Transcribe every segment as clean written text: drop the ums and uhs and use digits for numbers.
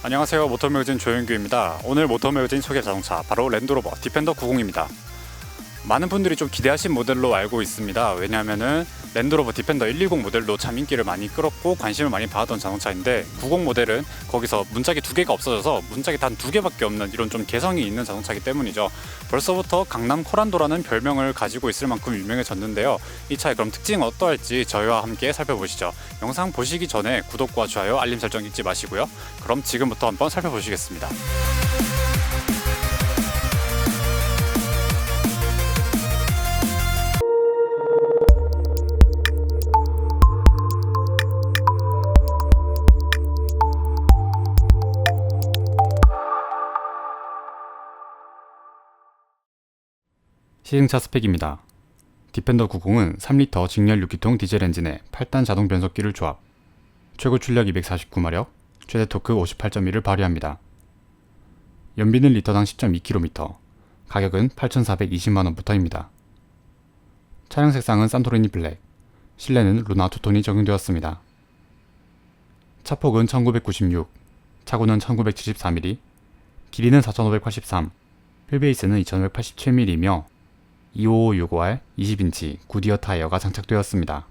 안녕하세요. 모터매거진 조영규입니다. 오늘 모터매거진 소개 자동차 바로 랜드로버 디펜더 90입니다. 많은 분들이 좀 기대하신 모델로 알고 있습니다. 왜냐하면은 랜드로버 디펜더 120 모델도 참 인기를 많이 끌었고 관심을 많이 받았던 자동차인데 90 모델은 거기서 문짝이 2개가 없어져서 문짝이 단 2개밖에 없는 이런 좀 개성이 있는 자동차이기 때문이죠. 벌써부터 강남 코란도라는 별명을 가지고 있을 만큼 유명해졌는데요. 이 차의 그럼 특징은 어떠할지 저희와 함께 살펴보시죠. 영상 보시기 전에 구독과 좋아요, 알림 설정 잊지 마시고요. 그럼 지금부터 한번 살펴보시겠습니다. 시승차 스펙입니다. 디펜더 90은 3리터 직렬 6기통 디젤 엔진에 8단 자동 변속기를 조합, 최고 출력 249마력, 최대 토크 58.1을 발휘합니다. 연비는 리터당 10.2km, 가격은 8,420만원부터입니다. 차량 색상은 산토리니 블랙, 실내는 루나 투톤이 적용되었습니다. 차폭은 1996, 차고는 1974mm, 길이는 4583, 휠베이스는 2587mm이며 25565R 20인치 구디어 타이어가 장착되었습니다.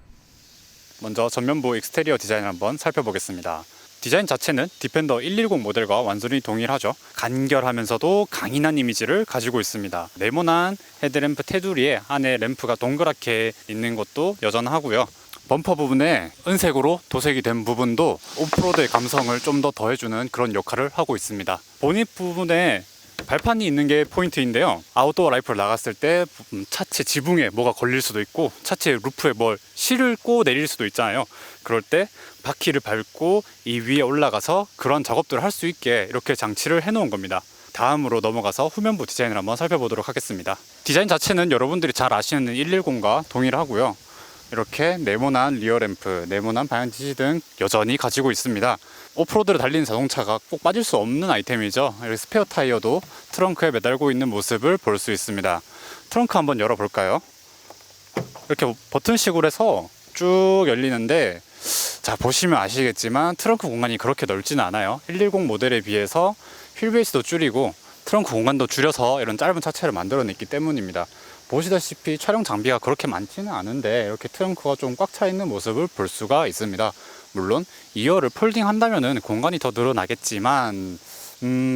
먼저 전면부 익스테리어 디자인을 한번 살펴보겠습니다. 디자인 자체는 디펜더 110 모델과 완전히 동일하죠. 간결하면서도 강인한 이미지를 가지고 있습니다. 네모난 헤드램프 테두리에 안에 램프가 동그랗게 있는 것도 여전하고요. 범퍼 부분에 은색으로 도색이 된 부분도 오프로드의 감성을 좀 더 더해주는 그런 역할을 하고 있습니다. 보닛 부분에 발판이 있는 게 포인트인데요. 아웃도어 라이프를 나갔을 때 차체 지붕에 뭐가 걸릴 수도 있고 차체 루프에 뭘 싣고 내릴 수도 있잖아요. 그럴 때 바퀴를 밟고 이 위에 올라가서 그런 작업들을 할 수 있게 이렇게 장치를 해놓은 겁니다. 다음으로 넘어가서 후면부 디자인을 한번 살펴보도록 하겠습니다. 디자인 자체는 여러분들이 잘 아시는 110과 동일하고요. 이렇게 네모난 리어램프, 네모난 방향 지시 등 여전히 가지고 있습니다. 오프로드를 달리는 자동차가 꼭 빠질 수 없는 아이템이죠. 이렇게 스페어 타이어도 트렁크에 매달고 있는 모습을 볼 수 있습니다. 트렁크 한번 열어볼까요? 이렇게 버튼식으로 해서 쭉 열리는데, 자, 보시면 아시겠지만 트렁크 공간이 그렇게 넓지는 않아요. 110 모델에 비해서 휠베이스도 줄이고 트렁크 공간도 줄여서 이런 짧은 차체를 만들어냈기 때문입니다. 보시다시피 촬영 장비가 그렇게 많지는 않은데 이렇게 트렁크가 좀 꽉 차 있는 모습을 볼 수가 있습니다. 물론 2열을 폴딩 한다면은 공간이 더 늘어나겠지만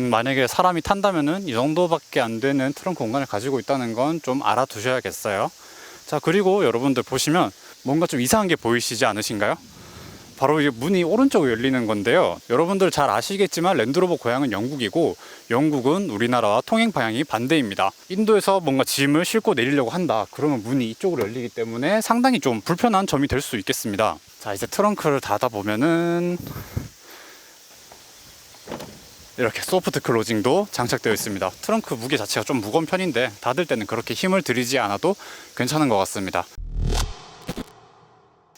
만약에 사람이 탄다면은 이 정도밖에 안 되는 트렁크 공간을 가지고 있다는 건 좀 알아두셔야겠어요. 자, 그리고 여러분들 보시면 뭔가 좀 이상한 게 보이시지 않으신가요? 바로 이게 문이 오른쪽으로 열리는 건데요. 여러분들 잘 아시겠지만 랜드로버 고향은 영국이고 영국은 우리나라와 통행 방향이 반대입니다. 인도에서 뭔가 짐을 싣고 내리려고 한다. 그러면 문이 이쪽으로 열리기 때문에 상당히 좀 불편한 점이 될 수 있겠습니다. 자, 이제 트렁크를 닫아 보면은 이렇게 소프트 클로징도 장착되어 있습니다. 트렁크 무게 자체가 좀 무거운 편인데 닫을 때는 그렇게 힘을 들이지 않아도 괜찮은 것 같습니다.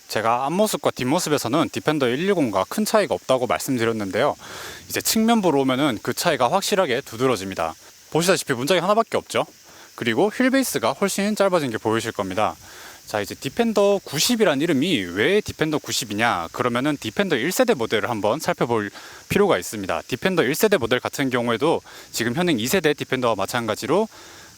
제가 앞모습과 뒷모습에서는 디펜더 110과 큰 차이가 없다고 말씀드렸는데요. 이제 측면부로 오면은 그 차이가 확실하게 두드러집니다. 보시다시피 문짝이 하나밖에 없죠. 그리고 휠베이스가 훨씬 짧아진 게 보이실 겁니다. 자, 이제 디펜더 90이란 이름이 왜 디펜더 90이냐? 그러면은 디펜더 1세대 모델을 한번 살펴볼 필요가 있습니다. 디펜더 1세대 모델 같은 경우에도 지금 현행 2세대 디펜더와 마찬가지로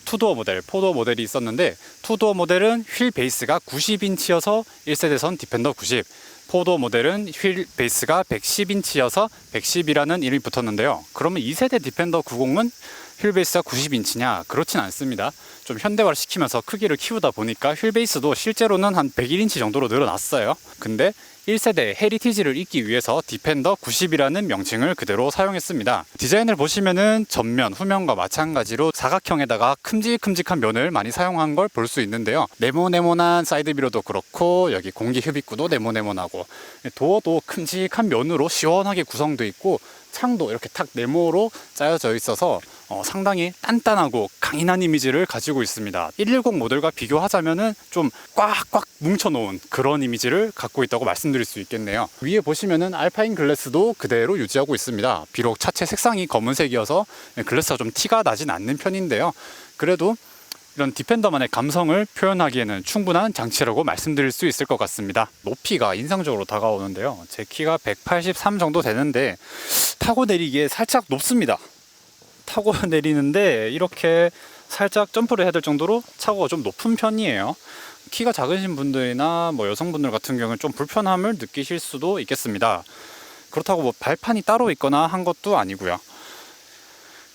투도어 모델, 포도어 모델이 있었는데 투도어 모델은 휠 베이스가 90인치여서 1세대선 디펜더 90, 포도어 모델은 휠 베이스가 110인치여서 110이라는 이름이 붙었는데요. 그러면 2세대 디펜더 90은 휠 베이스가 90인치냐? 그렇진 않습니다. 좀 현대화를 시키면서 크기를 키우다 보니까 휠 베이스도 실제로는 한 101인치 정도로 늘어났어요. 근데 1세대 헤리티지를 잇기 위해서 디펜더 90이라는 명칭을 그대로 사용했습니다. 디자인을 보시면은 전면, 후면과 마찬가지로 사각형에다가 큼직큼직한 면을 많이 사용한 걸 볼 수 있는데요. 네모네모난 사이드 미러도 그렇고 여기 공기 흡입구도 네모네모나고 도어도 큼직한 면으로 시원하게 구성되어 있고 창도 이렇게 탁 네모로 짜여져 있어서 상당히 단단하고 강인한 이미지를 가지고 있습니다. 110 모델과 비교하자면은 좀 꽉꽉 뭉쳐놓은 그런 이미지를 갖고 있다고 말씀드릴 수 있겠네요. 위에 보시면은 알파인 글래스도 그대로 유지하고 있습니다. 비록 차체 색상이 검은색이어서 글래스가 좀 티가 나진 않는 편인데요. 그래도 이런 디펜더만의 감성을 표현하기에는 충분한 장치라고 말씀드릴 수 있을 것 같습니다. 높이가 인상적으로 다가오는데요. 제 키가 183 정도 되는데 타고 내리기에 살짝 높습니다. 타고 내리는데 이렇게 살짝 점프를 해야 될 정도로 차고가 좀 높은 편이에요. 키가 작으신 분들이나 뭐 여성분들 같은 경우는 좀 불편함을 느끼실 수도 있겠습니다. 그렇다고 뭐 발판이 따로 있거나 한 것도 아니고요.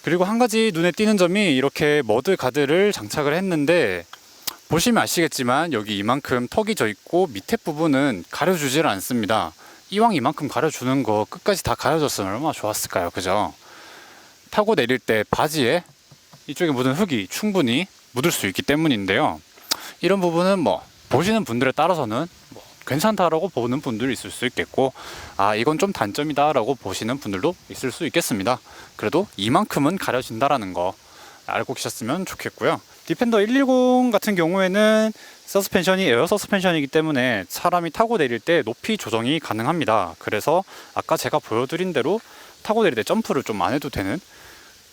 그리고 한 가지 눈에 띄는 점이 이렇게 머드 가드를 장착을 했는데 보시면 아시겠지만 여기 이만큼 턱이 져 있고 밑에 부분은 가려주질 않습니다. 이왕 이만큼 가려주는 거 끝까지 다 가려줬으면 얼마나 좋았을까요, 그죠? 타고 내릴 때 바지에 이쪽에 묻은 흙이 충분히 묻을 수 있기 때문인데요. 이런 부분은 뭐 보시는 분들에 따라서는 뭐 괜찮다라고 보는 분들이 있을 수 있겠고, 아 이건 좀 단점이다 라고 보시는 분들도 있을 수 있겠습니다. 그래도 이만큼은 가려진다라는 거 알고 계셨으면 좋겠고요. 디펜더 110 같은 경우에는 서스펜션이 에어 서스펜션이기 때문에 사람이 타고 내릴 때 높이 조정이 가능합니다. 그래서 아까 제가 보여드린 대로 타고 내릴 때 점프를 좀 안 해도 되는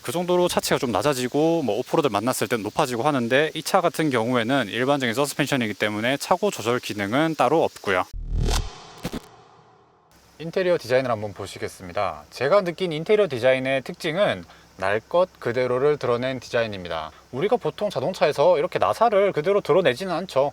그 정도로 차체가 좀 낮아지고 뭐 오프로드 만났을 때 높아지고 하는데, 이 차 같은 경우에는 일반적인 서스펜션이기 때문에 차고 조절 기능은 따로 없고요. 인테리어 디자인을 한번 보시겠습니다. 제가 느낀 인테리어 디자인의 특징은 날 것 그대로를 드러낸 디자인입니다. 우리가 보통 자동차에서 이렇게 나사를 그대로 드러내지는 않죠.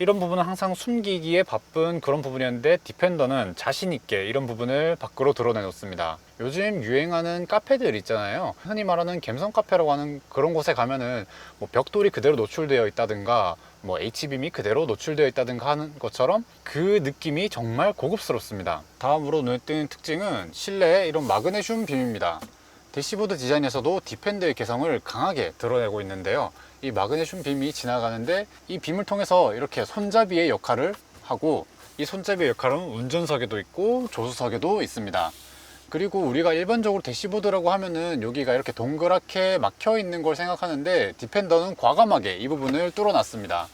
이런 부분은 항상 숨기기에 바쁜 그런 부분이었는데, 디펜더는 자신있게 이런 부분을 밖으로 드러내놓습니다. 요즘 유행하는 카페들 있잖아요. 흔히 말하는 갬성 카페라고 하는 그런 곳에 가면은 뭐 벽돌이 그대로 노출되어 있다든가 뭐 H빔이 그대로 노출되어 있다든가 하는 것처럼 그 느낌이 정말 고급스럽습니다. 다음으로 눈에 띄는 특징은 실내에 이런 마그네슘 빔입니다. 대시보드 디자인에서도 디펜더의 개성을 강하게 드러내고 있는데요. 이 마그네슘 빔이 지나가는데 이 빔을 통해서 이렇게 손잡이의 역할을 하고, 이 손잡이의 역할은 운전석에도 있고 조수석에도 있습니다. 그리고 우리가 일반적으로 대시보드라고 하면은 여기가 이렇게 동그랗게 막혀 있는 걸 생각하는데, 디펜더는 과감하게 이 부분을 뚫어놨습니다.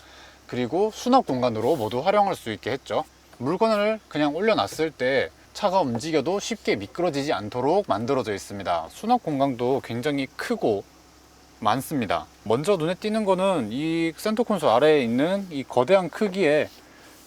그리고 수납 공간으로 모두 활용할 수 있게 했죠. 물건을 그냥 올려놨을 때 차가 움직여도 쉽게 미끄러지지 않도록 만들어져 있습니다. 수납 공간도 굉장히 크고 많습니다. 먼저 눈에 띄는 거는 이 센터 콘솔 아래에 있는 이 거대한 크기의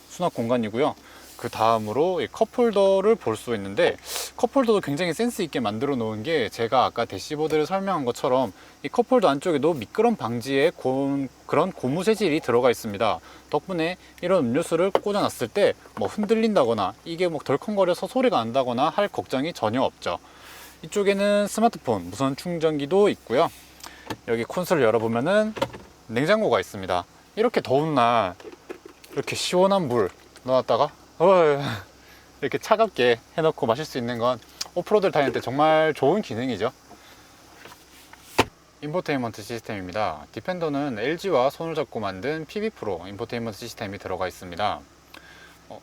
수납 공간이고요. 그 다음으로 이 컵홀더를 볼 수 있는데, 컵홀더도 굉장히 센스 있게 만들어 놓은 게, 제가 아까 대시보드를 설명한 것처럼 이 컵홀더 안쪽에도 미끄럼 방지에 그런 고무 재질이 들어가 있습니다. 덕분에 이런 음료수를 꽂아 놨을 때 뭐 흔들린다거나 이게 뭐 덜컹거려서 소리가 난다거나 할 걱정이 전혀 없죠. 이쪽에는 스마트폰 무선 충전기도 있고요. 여기 콘솔을 열어보면은 냉장고가 있습니다. 이렇게 더운 날 이렇게 시원한 물 넣어놨다가 이렇게 차갑게 해놓고 마실 수 있는 건 오프로드를 다닐 때 정말 좋은 기능이죠. 인포테인먼트 시스템입니다. 디펜더는 LG와 손을 잡고 만든 PB 프로 인포테인먼트 시스템이 들어가 있습니다.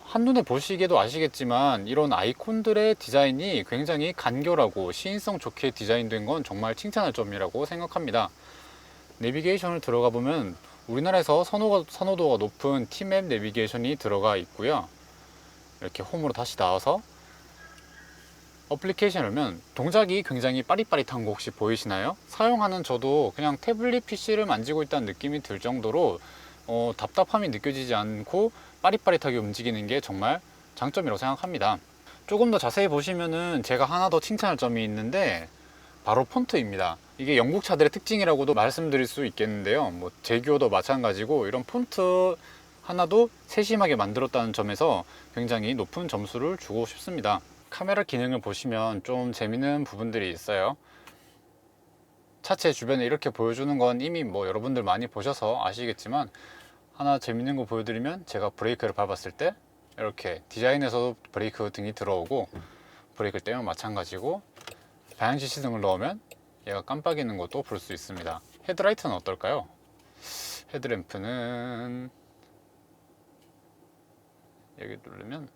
한눈에 보시기에도 아시겠지만 이런 아이콘들의 디자인이 굉장히 간결하고 시인성 좋게 디자인된 건 정말 칭찬할 점이라고 생각합니다. 내비게이션을 들어가 보면 우리나라에서 선호도가 높은 T맵 내비게이션이 들어가 있고요. 이렇게 홈으로 다시 나와서 어플리케이션을 하면 동작이 굉장히 빠릿빠릿한 거 혹시 보이시나요? 사용하는 저도 그냥 태블릿 PC를 만지고 있다는 느낌이 들 정도로 답답함이 느껴지지 않고 빠릿빠릿하게 움직이는 게 정말 장점이라고 생각합니다. 조금 더 자세히 보시면은 제가 하나 더 칭찬할 점이 있는데, 바로 폰트입니다. 이게 영국 차들의 특징이라고도 말씀드릴 수 있겠는데요. 뭐 제규어도 마찬가지고 이런 폰트 하나도 세심하게 만들었다는 점에서 굉장히 높은 점수를 주고 싶습니다. 카메라 기능을 보시면 좀 재밌는 부분들이 있어요. 차체 주변에 이렇게 보여주는 건 이미 뭐 여러분들 많이 보셔서 아시겠지만, 하나 재밌는 거 보여드리면, 제가 브레이크를 밟았을 때 이렇게 디자인에서도 브레이크 등이 들어오고, 브레이크를 떼면 마찬가지고, 방향지 시등을 넣으면 얘가 깜빡이는 것도 볼 수 있습니다. 헤드라이트는 어떨까요? 헤드램프는 여기 누르면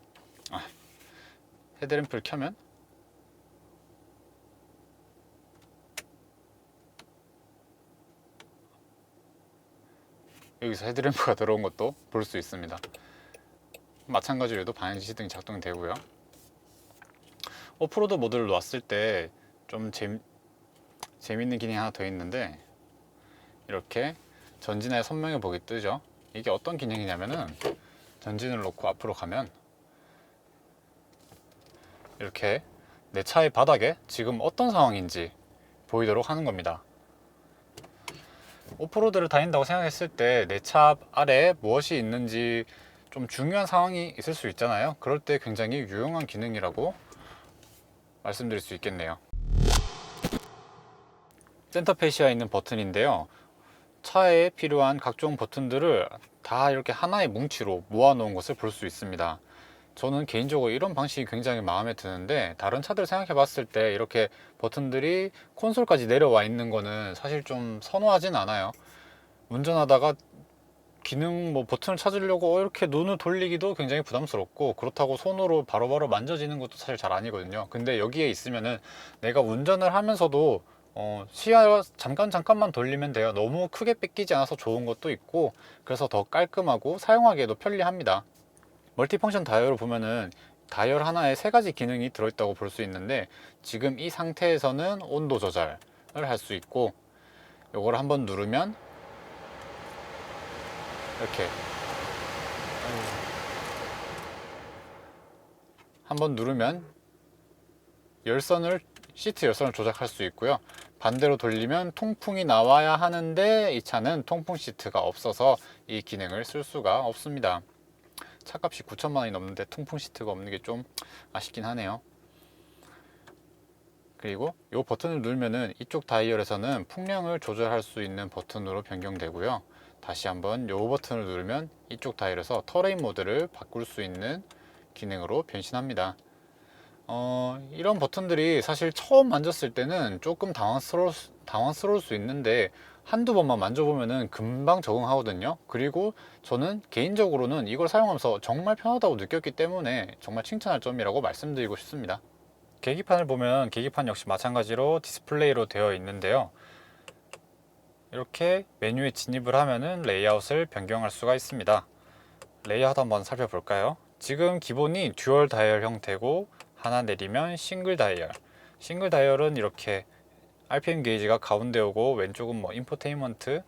헤드램프를 켜면 여기서 헤드램프가 들어온 것도 볼 수 있습니다. 마찬가지로 얘도 방향지 시등이 작동이 되고요. 오프로드 모드를 놨을 때 좀 재밌는 기능이 하나 더 있는데, 이렇게 전진의 선명해 보기 뜨죠. 이게 어떤 기능이냐면은 전진을 놓고 앞으로 가면 이렇게 내 차의 바닥에 지금 어떤 상황인지 보이도록 하는 겁니다. 오프로드를 다닌다고 생각했을 때 내 차 아래에 무엇이 있는지 좀 중요한 상황이 있을 수 있잖아요. 그럴 때 굉장히 유용한 기능이라고 말씀드릴 수 있겠네요. 센터페시아에 있는 버튼인데요. 차에 필요한 각종 버튼들을 다 이렇게 하나의 뭉치로 모아 놓은 것을 볼 수 있습니다. 저는 개인적으로 이런 방식이 굉장히 마음에 드는데, 다른 차들 생각해 봤을 때 이렇게 버튼들이 콘솔까지 내려와 있는 거는 사실 좀 선호하진 않아요. 운전하다가 기능 버튼을 찾으려고 이렇게 눈을 돌리기도 굉장히 부담스럽고, 그렇다고 손으로 바로바로 만져지는 것도 사실 잘 아니거든요. 근데 여기에 있으면은 내가 운전을 하면서도 시야 잠깐만 돌리면 돼요. 너무 크게 뺏기지 않아서 좋은 것도 있고, 그래서 더 깔끔하고 사용하기에도 편리합니다. 멀티펑션 다이얼을 보면은 다이얼 하나에 3가지 기능이 들어있다고 볼 수 있는데, 지금 이 상태에서는 온도 조절을 할 수 있고, 요걸 한번 누르면 이렇게 한번 누르면 시트 열선을 조작할 수 있고요. 반대로 돌리면 통풍이 나와야 하는데 이 차는 통풍 시트가 없어서 이 기능을 쓸 수가 없습니다. 차값이 9천만 원이 넘는데 통풍 시트가 없는 게 좀 아쉽긴 하네요. 그리고 이 버튼을 누르면은 이쪽 다이얼에서는 풍량을 조절할 수 있는 버튼으로 변경되고요. 다시 한번 이 버튼을 누르면 이쪽 다이얼에서 터레인 모드를 바꿀 수 있는 기능으로 변신합니다. 이런 버튼들이 사실 처음 만졌을 때는 조금 당황스러울 수 있는데, 한두 번만 만져보면은 금방 적응하거든요. 그리고 저는 개인적으로는 이걸 사용하면서 정말 편하다고 느꼈기 때문에 정말 칭찬할 점이라고 말씀드리고 싶습니다. 계기판을 보면 계기판 역시 마찬가지로 디스플레이로 되어 있는데요. 이렇게 메뉴에 진입을 하면은 레이아웃을 변경할 수가 있습니다. 레이아웃 한번 살펴볼까요? 지금 기본이 듀얼 다이얼 형태고, 하나 내리면 싱글 다이얼. 싱글 다이얼은 이렇게 RPM 게이지가 가운데 오고, 왼쪽은 인포테인먼트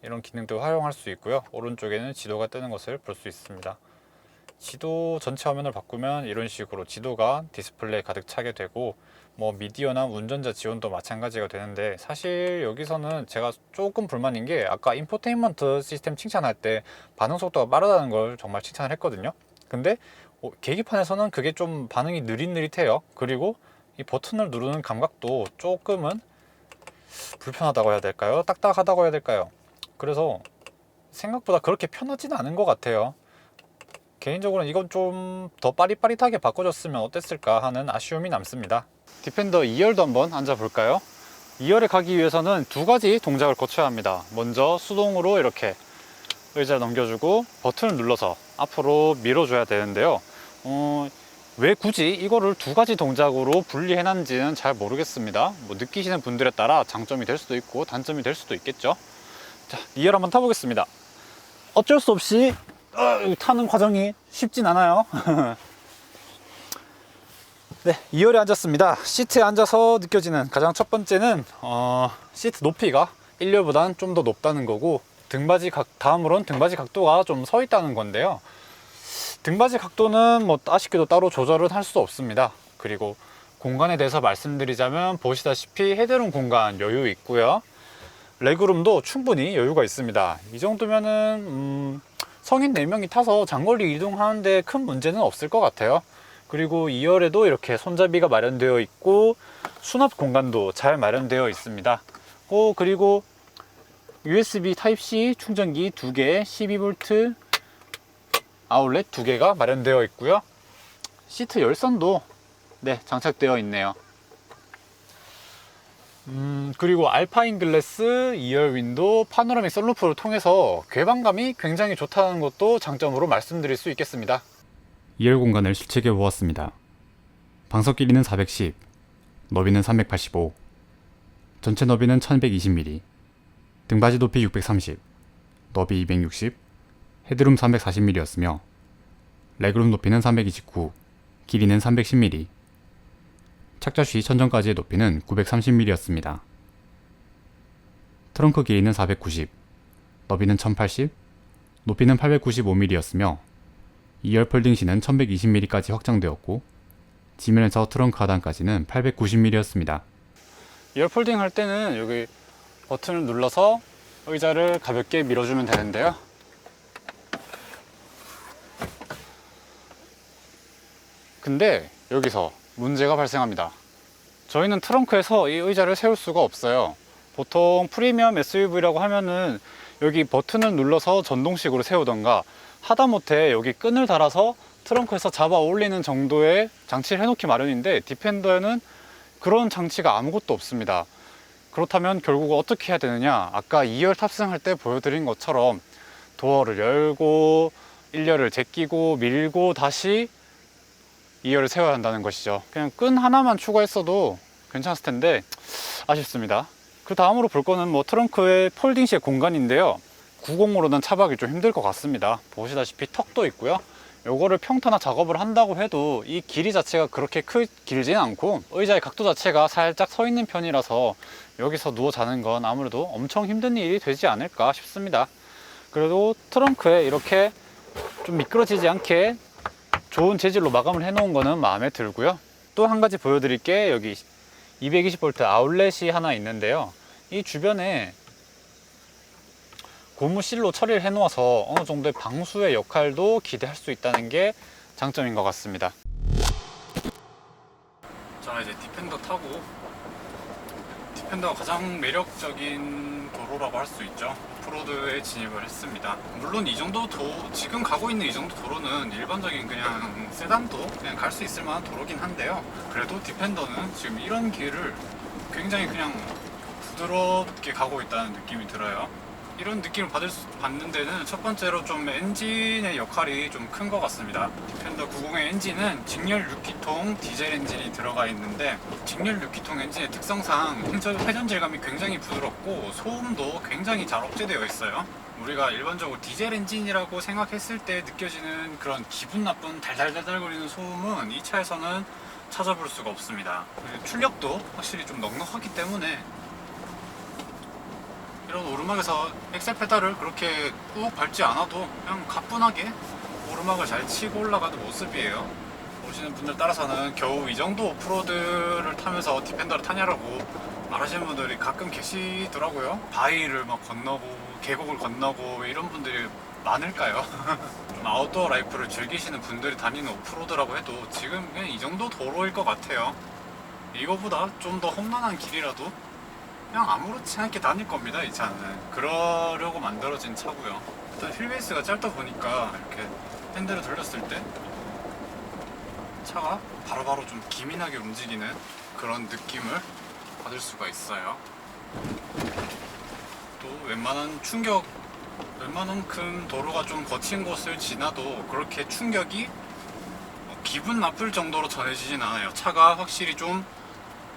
이런 기능도 활용할 수 있고요. 오른쪽에는 지도가 뜨는 것을 볼 수 있습니다. 지도 전체 화면을 바꾸면 이런 식으로 지도가 디스플레이에 가득 차게 되고, 미디어나 운전자 지원도 마찬가지가 되는데, 사실 여기서는 제가 조금 불만인 게, 아까 인포테인먼트 시스템 칭찬할 때 반응 속도가 빠르다는 걸 정말 칭찬을 했거든요. 근데 계기판에서는 그게 좀 반응이 느릿느릿해요. 그리고 이 버튼을 누르는 감각도 조금은 불편하다고 해야 될까요? 딱딱하다고 해야 될까요? 그래서 생각보다 그렇게 편하지는 않은 것 같아요. 개인적으로는 이건 좀 더 빠릿빠릿하게 바꿔줬으면 어땠을까 하는 아쉬움이 남습니다. 디펜더 2열도 한번 앉아볼까요? 2열에 가기 위해서는 2가지 동작을 거쳐야 합니다. 먼저 수동으로 이렇게 의자를 넘겨주고 버튼을 눌러서 앞으로 밀어줘야 되는데요. 왜 굳이 이거를 2가지 동작으로 분리해놨는지는 잘 모르겠습니다. 느끼시는 분들에 따라 장점이 될 수도 있고 단점이 될 수도 있겠죠. 자, 2열 한번 타보겠습니다. 어쩔 수 없이 타는 과정이 쉽진 않아요. 네, 2열에 앉았습니다. 시트에 앉아서 느껴지는 가장 첫 번째는 시트 높이가 1열보다는 좀 더 높다는 거고, 다음으로는 등받이 각도가 좀 서 있다는 건데요. 등받이 각도는 아쉽게도 따로 조절은 할 수 없습니다. 그리고 공간에 대해서 말씀드리자면, 보시다시피 헤드룸 공간 여유 있고요. 레그룸도 충분히 여유가 있습니다. 이 정도면은 성인 4명이 타서 장거리 이동하는데 큰 문제는 없을 것 같아요. 그리고 2열에도 이렇게 손잡이가 마련되어 있고, 수납 공간도 잘 마련되어 있습니다. 그리고 USB 타입C 충전기 2개, 12V 아울렛 2개가 마련되어 있고요. 시트 열선도 장착되어 있네요. 그리고 알파인 글래스, 2열 윈도우, 파노라믹 선루프를 통해서 궤방감이 굉장히 좋다는 것도 장점으로 말씀드릴 수 있겠습니다. 2열 공간을 실측해 보았습니다. 방석 길이는 410, 너비는 385, 전체 너비는 1120mm, 등받이 높이 630, 너비 260, 헤드룸 340mm였으며 레그룸 높이는 329, 길이는 310mm, 착좌 시 천정까지의 높이는 930mm였습니다. 트렁크 길이는 490, 너비는 1080, 높이는 895mm였으며 2열 폴딩 시는 1120mm까지 확장되었고 지면에서 트렁크 하단까지는 890mm였습니다. 2열 폴딩 할 때는 여기 버튼을 눌러서 의자를 가볍게 밀어주면 되는데요. 근데 여기서 문제가 발생합니다. 저희는 트렁크에서 이 의자를 세울 수가 없어요. 보통 프리미엄 SUV라고 하면은 여기 버튼을 눌러서 전동식으로 세우던가 하다못해 여기 끈을 달아서 트렁크에서 잡아 올리는 정도의 장치를 해놓기 마련인데 디펜더에는 그런 장치가 아무것도 없습니다. 그렇다면 결국 어떻게 해야 되느냐, 아까 2열 탑승할 때 보여드린 것처럼 도어를 열고 1열을 제끼고 밀고 다시 2열을 세워야 한다는 것이죠. 그냥 끈 하나만 추가했어도 괜찮았을 텐데 아쉽습니다. 그 다음으로 볼 거는 뭐 트렁크의 폴딩식 공간인데요. 90으로는 차박이 좀 힘들 것 같습니다. 보시다시피 턱도 있고요. 요거를 평탄화 작업을 한다고 해도 이 길이 자체가 그렇게 길진 않고 의자의 각도 자체가 살짝 서 있는 편이라서 여기서 누워 자는 건 아무래도 엄청 힘든 일이 되지 않을까 싶습니다. 그래도 트렁크에 이렇게 좀 미끄러지지 않게 좋은 재질로 마감을 해 놓은 거는 마음에 들고요. 또 한 가지 보여드릴 게 여기 220V 아울렛이 하나 있는데요. 이 주변에 고무실로 처리를 해 놓아서 어느 정도의 방수의 역할도 기대할 수 있다는 게 장점인 것 같습니다. 자, 이제 디펜더 타고, 디펜더가 가장 매력적인 도로라고 할 수 있죠. 오프로드에 진입을 했습니다. 물론 이 정도 지금 가고 있는 이 정도 도로는 일반적인 그냥 세단도 그냥 갈 수 있을 만한 도로긴 한데요. 그래도 디펜더는 지금 이런 길을 굉장히 그냥 부드럽게 가고 있다는 느낌이 들어요. 이런 느낌을 받는 데는 첫 번째로 좀 엔진의 역할이 좀 큰 것 같습니다. 디펜더 90의 엔진은 직렬 6기통 디젤 엔진이 들어가 있는데, 직렬 6기통 엔진의 특성상 회전 질감이 굉장히 부드럽고 소음도 굉장히 잘 억제되어 있어요. 우리가 일반적으로 디젤 엔진이라고 생각했을 때 느껴지는 그런 기분 나쁜 달달달달거리는 소음은 이 차에서는 찾아볼 수가 없습니다. 출력도 확실히 좀 넉넉하기 때문에 이런 오르막에서 엑셀 페달을 그렇게 꾹 밟지 않아도 그냥 가뿐하게 오르막을 잘 치고 올라가는 모습이에요. 보시는 분들 따라서는 겨우 이 정도 오프로드를 타면서 디펜더를 타냐라고 말하시는 분들이 가끔 계시더라고요. 바위를 막 건너고 계곡을 건너고 이런 분들이 많을까요? 좀 아웃도어 라이프를 즐기시는 분들이 다니는 오프로드라고 해도 지금 그냥 이 정도 도로일 것 같아요. 이거보다 좀 더 험난한 길이라도 그냥 아무렇지 않게 다닐 겁니다. 이 차는 그러려고 만들어진 차고요. 일단 휠베이스가 짧다 보니까 이렇게 핸들을 돌렸을 때 차가 바로바로 좀 기민하게 움직이는 그런 느낌을 받을 수가 있어요. 또 웬만한큼 도로가 좀 거친 곳을 지나도 그렇게 충격이 기분 나쁠 정도로 전해지진 않아요. 차가 확실히 좀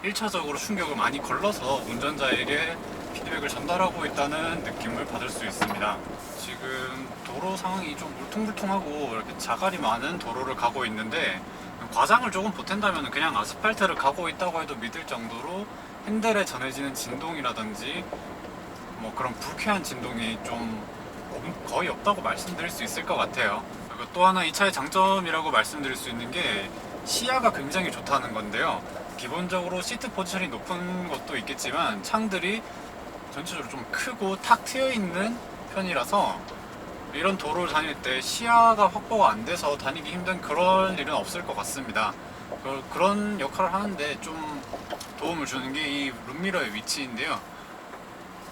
1차적으로 충격을 많이 걸러서 운전자에게 피드백을 전달하고 있다는 느낌을 받을 수 있습니다. 지금 도로 상황이 좀 울퉁불퉁하고 이렇게 자갈이 많은 도로를 가고 있는데, 과장을 조금 보탠다면 그냥 아스팔트를 가고 있다고 해도 믿을 정도로 핸들에 전해지는 진동이라든지 뭐 그런 불쾌한 진동이 좀 거의 없다고 말씀드릴 수 있을 것 같아요. 그리고 또 하나 이 차의 장점이라고 말씀드릴 수 있는 게 시야가 굉장히 좋다는 건데요. 기본적으로 시트 포지션이 높은 것도 있겠지만 창들이 전체적으로 좀 크고 탁 트여 있는 편이라서 이런 도로를 다닐 때 시야가 확보가 안 돼서 다니기 힘든 그런 일은 없을 것 같습니다. 그런 역할을 하는데 좀 도움을 주는 게 이 룸미러의 위치인데요.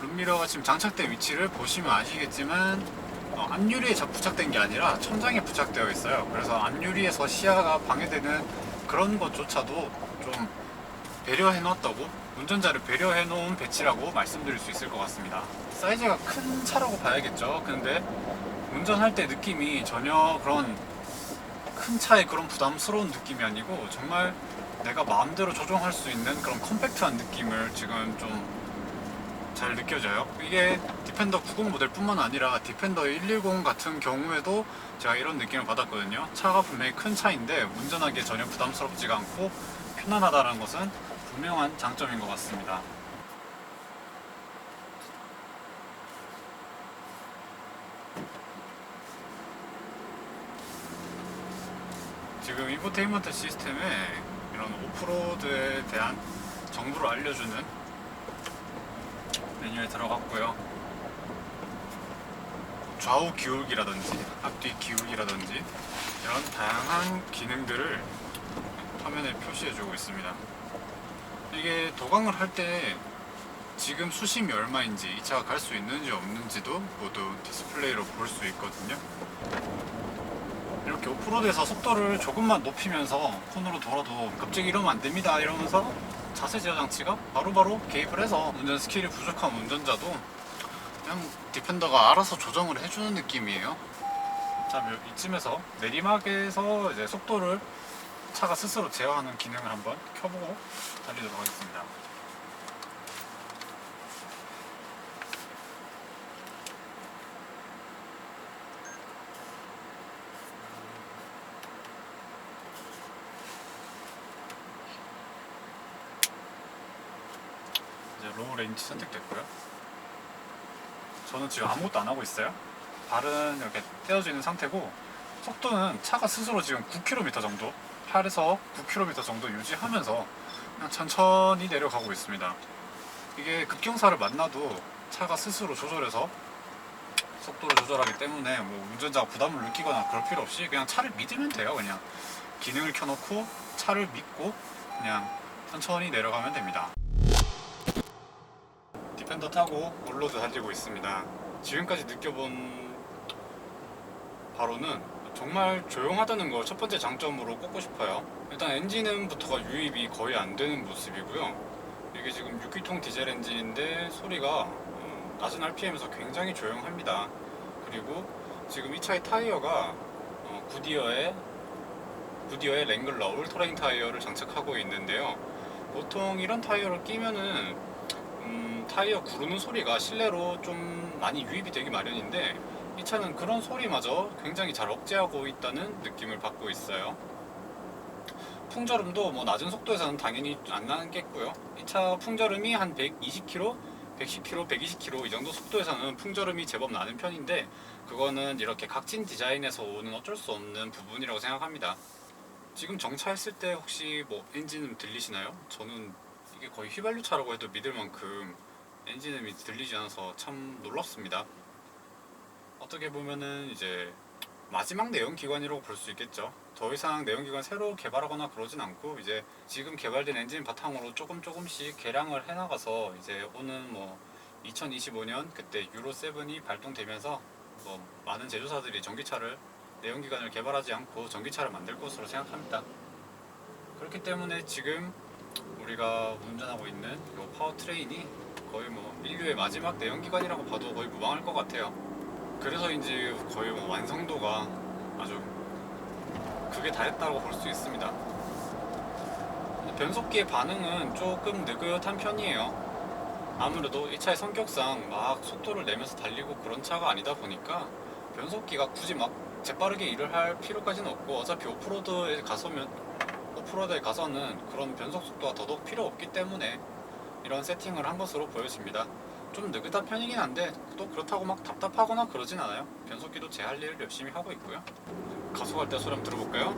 룸미러가 지금 장착된 위치를 보시면 아시겠지만 앞유리에 부착된 게 아니라 천장에 부착되어 있어요. 그래서 앞유리에서 시야가 방해되는 그런 것조차도 좀 배려해 놓았다고, 운전자를 배려해 놓은 배치라고 말씀드릴 수 있을 것 같습니다. 사이즈가 큰 차라고 봐야겠죠. 근데 운전할 때 느낌이 전혀 그런 큰 차의 그런 부담스러운 느낌이 아니고 정말 내가 마음대로 조종할 수 있는 그런 컴팩트한 느낌을 지금 좀 잘 느껴져요. 이게 디펜더 90 모델뿐만 아니라 디펜더 110 같은 경우에도 제가 이런 느낌을 받았거든요. 차가 분명히 큰 차인데 운전하기에 전혀 부담스럽지가 않고 편안하다는 것은 분명한 장점인 것 같습니다. 지금 인포테인먼트 시스템에 이런 오프로드에 대한 정보를 알려주는 메뉴에 들어갔고요. 좌우 기울기라든지 앞뒤 기울기라든지 이런 다양한 기능들을 화면에 표시해주고 있습니다. 이게 도강을 할 때 지금 수심이 얼마인지 이 차가 갈 수 있는지 없는지도 모두 디스플레이로 볼 수 있거든요. 이렇게 오프로드에서 속도를 조금만 높이면서 코너로 돌아도 갑자기 이러면 안 됩니다 이러면서 자세 제어 장치가 바로바로 개입을 해서 운전 스킬이 부족한 운전자도 그냥 디펜더가 알아서 조정을 해주는 느낌이에요. 자, 이쯤에서 내리막에서 이제 속도를 차가 스스로 제어하는 기능을 한번 켜보고 달리도록 하겠습니다. 이제 로우 레인지 선택됐고요. 저는 지금 아무것도 안 하고 있어요. 발은 이렇게 떼어져 있는 상태고, 속도는 차가 스스로 지금 9km 정도, 8에서 9km 정도 유지하면서 그냥 천천히 내려가고 있습니다. 이게 급경사를 만나도 차가 스스로 조절해서 속도를 조절하기 때문에 뭐 운전자가 부담을 느끼거나 그럴 필요 없이 그냥 차를 믿으면 돼요. 그냥 기능을 켜놓고 차를 믿고 그냥 천천히 내려가면 됩니다. 디펜더 타고 올로드 달리고 있습니다. 지금까지 느껴본 바로는 정말 조용하다는 걸 첫 번째 장점으로 꼽고 싶어요. 일단 엔진음부터가 유입이 거의 안 되는 모습이고요. 이게 지금 6기통 디젤 엔진인데 소리가 낮은 RPM에서 굉장히 조용합니다. 그리고 지금 이 차의 타이어가 구디어의 랭글러 울트라인 타이어를 장착하고 있는데요. 보통 이런 타이어를 끼면은 타이어 구르는 소리가 실내로 좀 많이 유입이 되기 마련인데 이 차는 그런 소리마저 굉장히 잘 억제하고 있다는 느낌을 받고 있어요. 풍절음도 뭐 낮은 속도에서는 당연히 안 나겠고요. 이 차 풍절음이 한 120km, 110km, 120km 이 정도 속도에서는 풍절음이 제법 나는 편인데 그거는 이렇게 각진 디자인에서 오는 어쩔 수 없는 부분이라고 생각합니다. 지금 정차했을 때 혹시 뭐 엔진음 들리시나요? 저는 이게 거의 휘발유 차라고 해도 믿을 만큼 엔진음이 들리지 않아서 참 놀랍습니다. 어떻게 보면은 이제 마지막 내연기관이라고 볼 수 있겠죠. 더 이상 내연기관 새로 개발하거나 그러진 않고 이제 지금 개발된 엔진 바탕으로 조금씩 개량을 해나가서 이제 오는 뭐 2025년 그때 유로 7이 발동되면서 뭐 많은 제조사들이 전기차를 내연기관을 개발하지 않고 전기차를 만들 것으로 생각합니다. 그렇기 때문에 지금 우리가 운전하고 있는 이 파워트레인이 거의 뭐 인류의 마지막 내연기관이라고 봐도 거의 무방할 것 같아요. 그래서인지 거의 뭐 완성도가 아주 그게 다 했다고 볼 수 있습니다. 변속기의 반응은 조금 느긋한 편이에요. 아무래도 이 차의 성격상 막 속도를 내면서 달리고 그런 차가 아니다 보니까 변속기가 굳이 막 재빠르게 일을 할 필요까지는 없고 어차피 오프로드에 가서는 그런 변속 속도가 더더욱 필요 없기 때문에 이런 세팅을 한 것으로 보여집니다. 좀 느긋한 편이긴 한데 또 그렇다고 막 답답하거나 그러진 않아요. 변속기도 제 할 일을 열심히 하고 있고요. 가속할 때 소리 한번 들어볼까요?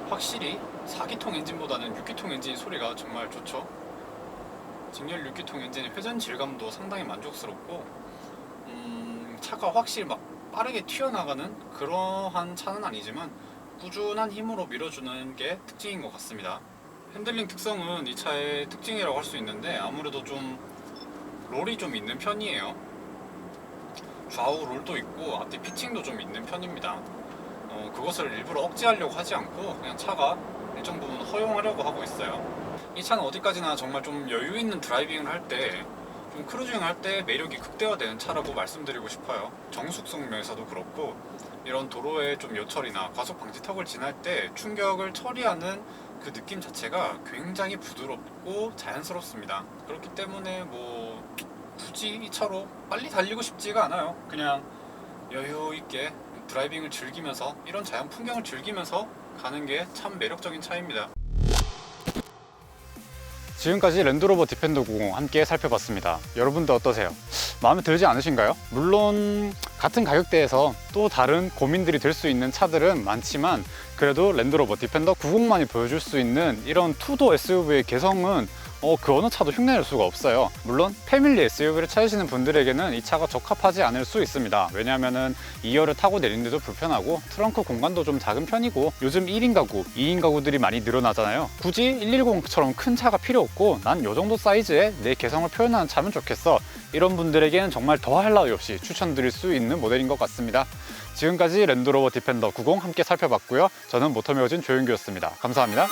확실히 4기통 엔진보다는 6기통 엔진 소리가 정말 좋죠. 직렬 6기통 엔진의 회전 질감도 상당히 만족스럽고 차가 확실히 막 빠르게 튀어나가는 그러한 차는 아니지만 꾸준한 힘으로 밀어주는 게 특징인 것 같습니다. 핸들링 특성은 이 차의 특징이라고 할 수 있는데 아무래도 좀 롤이 좀 있는 편이에요. 좌우 롤도 있고 앞뒤 피칭도 좀 있는 편입니다. 그것을 일부러 억제하려고 하지 않고 그냥 차가 일정 부분 허용하려고 하고 있어요. 이 차는 어디까지나 정말 좀 여유 있는 드라이빙을 할 때, 좀 크루징 할 때 매력이 극대화되는 차라고 말씀드리고 싶어요. 정숙성 면에서도 그렇고 이런 도로의 좀 여철이나 과속 방지턱을 지날 때 충격을 처리하는 그 느낌 자체가 굉장히 부드럽고 자연스럽습니다. 그렇기 때문에 뭐 굳이 이 차로 빨리 달리고 싶지가 않아요. 그냥 여유 있게 드라이빙을 즐기면서 이런 자연 풍경을 즐기면서 가는 게 참 매력적인 차입니다. 지금까지 랜드로버 디펜더 90 함께 살펴봤습니다. 여러분도 어떠세요? 마음에 들지 않으신가요? 물론 같은 가격대에서 또 다른 고민들이 될 수 있는 차들은 많지만 그래도 랜드로버 디펜더 90만이 보여줄 수 있는 이런 투도 SUV의 개성은 그 어느 차도 흉내낼 수가 없어요. 물론 패밀리 SUV를 찾으시는 분들에게는 이 차가 적합하지 않을 수 있습니다. 왜냐하면은 2열을 타고 내리는데도 불편하고 트렁크 공간도 좀 작은 편이고 요즘 1인 가구, 2인 가구들이 많이 늘어나잖아요. 굳이 110처럼 큰 차가 필요 없고 난 요 정도 사이즈에 내 개성을 표현하는 차면 좋겠어. 이런 분들에게는 정말 더할 나위 없이 추천드릴 수 있는 모델인 것 같습니다. 지금까지 랜드로버 디펜더 90 함께 살펴봤고요. 저는 모터매거진 조윤규였습니다. 감사합니다.